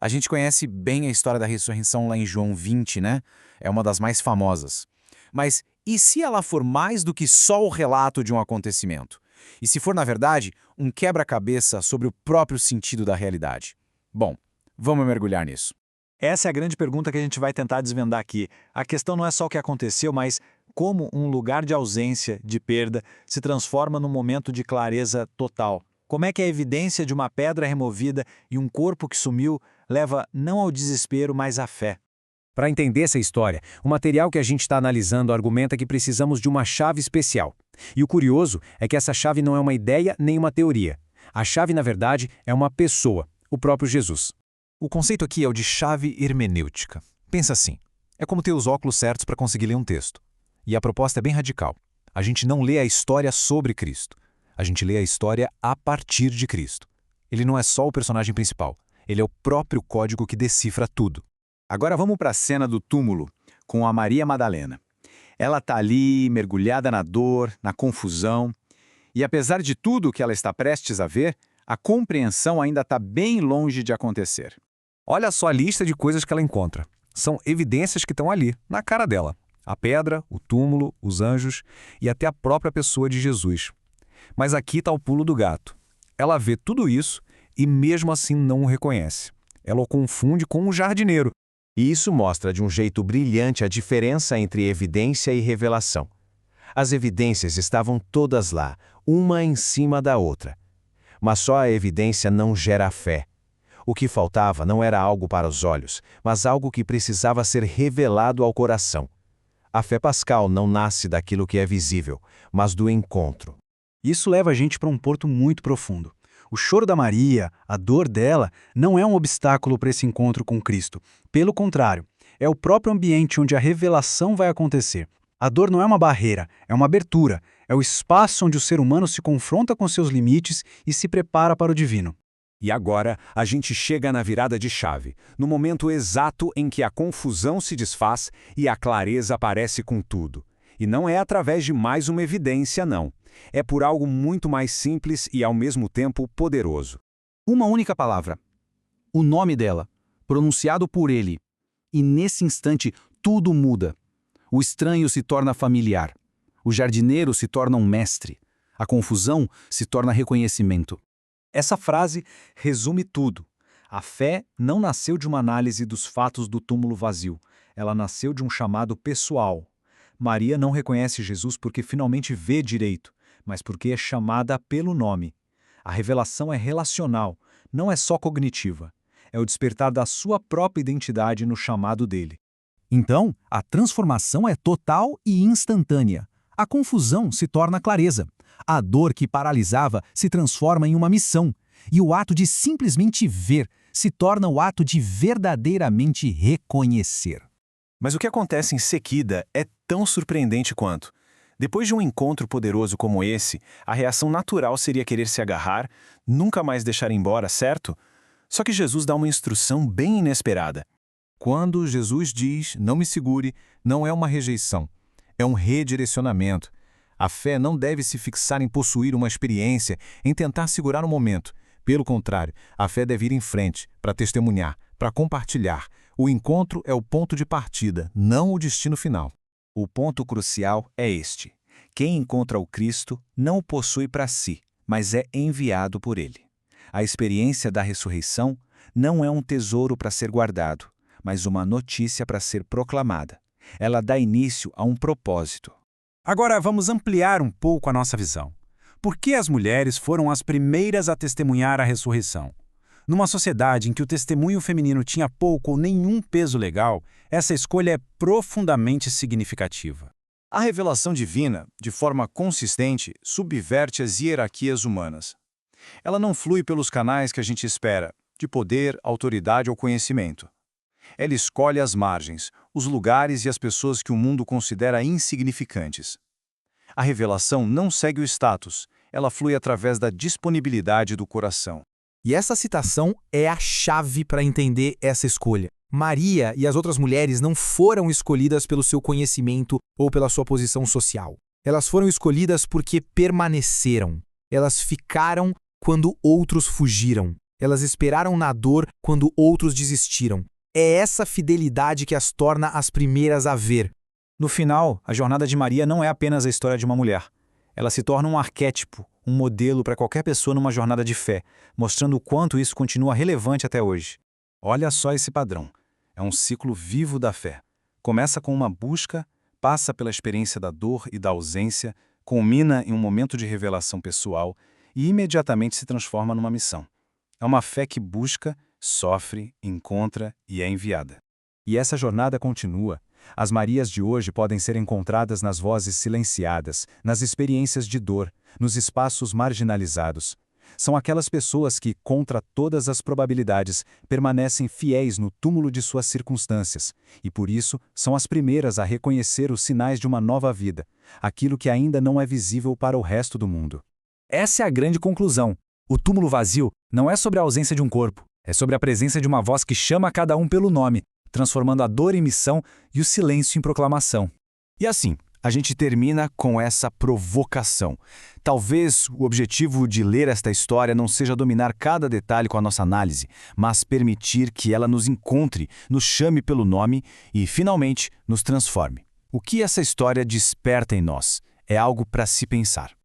A gente conhece bem a história da ressurreição lá em João 20, né? É uma das mais famosas. Mas e se ela for mais do que só o relato de um acontecimento? E se for, na verdade, um quebra-cabeça sobre o próprio sentido da realidade? Bom, vamos mergulhar nisso. Essa é a grande pergunta que a gente vai tentar desvendar aqui. A questão não é só o que aconteceu, mas como um lugar de ausência, de perda, se transforma num momento de clareza total. Como é que a evidência de uma pedra removida e um corpo que sumiu leva não ao desespero, mas à fé? Para entender essa história, o material que a gente está analisando argumenta que precisamos de uma chave especial. E o curioso é que essa chave não é uma ideia nem uma teoria. A chave, na verdade, é uma pessoa, o próprio Jesus. O conceito aqui é o de chave hermenêutica. Pensa assim, é como ter os óculos certos para conseguir ler um texto. E a proposta é bem radical. A gente não lê a história sobre Cristo. A gente lê a história a partir de Cristo. Ele não é só o personagem principal. Ele é o próprio código que decifra tudo. Agora vamos para a cena do túmulo, com a Maria Madalena. Ela está ali, mergulhada na dor, na confusão, e apesar de tudo que ela está prestes a ver, a compreensão ainda está bem longe de acontecer. Olha só a lista de coisas que ela encontra. São evidências que estão ali, na cara dela. A pedra, o túmulo, os anjos e até a própria pessoa de Jesus. Mas aqui está o pulo do gato. Ela vê tudo isso e mesmo assim não o reconhece. Ela o confunde com um jardineiro. E isso mostra de um jeito brilhante a diferença entre evidência e revelação. As evidências estavam todas lá, uma em cima da outra. Mas só a evidência não gera fé. O que faltava não era algo para os olhos, mas algo que precisava ser revelado ao coração. A fé pascal não nasce daquilo que é visível, mas do encontro. Isso leva a gente para um ponto muito profundo. O choro da Maria, a dor dela, não é um obstáculo para esse encontro com Cristo. Pelo contrário, é o próprio ambiente onde a revelação vai acontecer. A dor não é uma barreira, é uma abertura. É o espaço onde o ser humano se confronta com seus limites e se prepara para o divino. E agora a gente chega na virada de chave, no momento exato em que a confusão se desfaz e a clareza aparece com tudo. E não é através de mais uma evidência, não. É por algo muito mais simples e, ao mesmo tempo, poderoso. Uma única palavra. O nome dela, pronunciado por ele. E nesse instante, tudo muda. O estranho se torna familiar. O jardineiro se torna um mestre. A confusão se torna reconhecimento. Essa frase resume tudo. A fé não nasceu de uma análise dos fatos do túmulo vazio. Ela nasceu de um chamado pessoal. Maria não reconhece Jesus porque finalmente vê direito, mas porque é chamada pelo nome. A revelação é relacional, não é só cognitiva. É o despertar da sua própria identidade no chamado dele. Então, a transformação é total e instantânea. A confusão se torna clareza. A dor que paralisava se transforma em uma missão. E o ato de simplesmente ver se torna o ato de verdadeiramente reconhecer. Mas o que acontece em seguida é tão surpreendente quanto. Depois de um encontro poderoso como esse, a reação natural seria querer se agarrar, nunca mais deixar embora, certo? Só que Jesus dá uma instrução bem inesperada. Quando Jesus diz, não me segure, não é uma rejeição, é um redirecionamento. A fé não deve se fixar em possuir uma experiência, em tentar segurar um momento. Pelo contrário, a fé deve ir em frente, para testemunhar, para compartilhar. O encontro é o ponto de partida, não o destino final. O ponto crucial é este. Quem encontra o Cristo não o possui para si, mas é enviado por ele. A experiência da ressurreição não é um tesouro para ser guardado, mas uma notícia para ser proclamada. Ela dá início a um propósito. Agora vamos ampliar um pouco a nossa visão. Por que as mulheres foram as primeiras a testemunhar a ressurreição? Numa sociedade em que o testemunho feminino tinha pouco ou nenhum peso legal, essa escolha é profundamente significativa. A revelação divina, de forma consistente, subverte as hierarquias humanas. Ela não flui pelos canais que a gente espera, de poder, autoridade ou conhecimento. Ela escolhe as margens, os lugares e as pessoas que o mundo considera insignificantes. A revelação não segue o status, ela flui através da disponibilidade do coração. E essa citação é a chave para entender essa escolha. Maria e as outras mulheres não foram escolhidas pelo seu conhecimento ou pela sua posição social. Elas foram escolhidas porque permaneceram. Elas ficaram quando outros fugiram. Elas esperaram na dor quando outros desistiram. É essa fidelidade que as torna as primeiras a ver. No final, a jornada de Maria não é apenas a história de uma mulher. Ela se torna um arquétipo, um modelo para qualquer pessoa numa jornada de fé, mostrando o quanto isso continua relevante até hoje. Olha só esse padrão. É um ciclo vivo da fé. Começa com uma busca, passa pela experiência da dor e da ausência, culmina em um momento de revelação pessoal e imediatamente se transforma numa missão. É uma fé que busca, sofre, encontra e é enviada. E essa jornada continua. As Marias de hoje podem ser encontradas nas vozes silenciadas, nas experiências de dor, nos espaços marginalizados. São aquelas pessoas que, contra todas as probabilidades, permanecem fiéis no túmulo de suas circunstâncias, e por isso são as primeiras a reconhecer os sinais de uma nova vida, aquilo que ainda não é visível para o resto do mundo. Essa é a grande conclusão. O túmulo vazio não é sobre a ausência de um corpo, é sobre a presença de uma voz que chama cada um pelo nome, transformando a dor em missão e o silêncio em proclamação. E assim, a gente termina com essa provocação. Talvez o objetivo de ler esta história não seja dominar cada detalhe com a nossa análise, mas permitir que ela nos encontre, nos chame pelo nome e, finalmente, nos transforme. O que essa história desperta em nós? É algo para se pensar.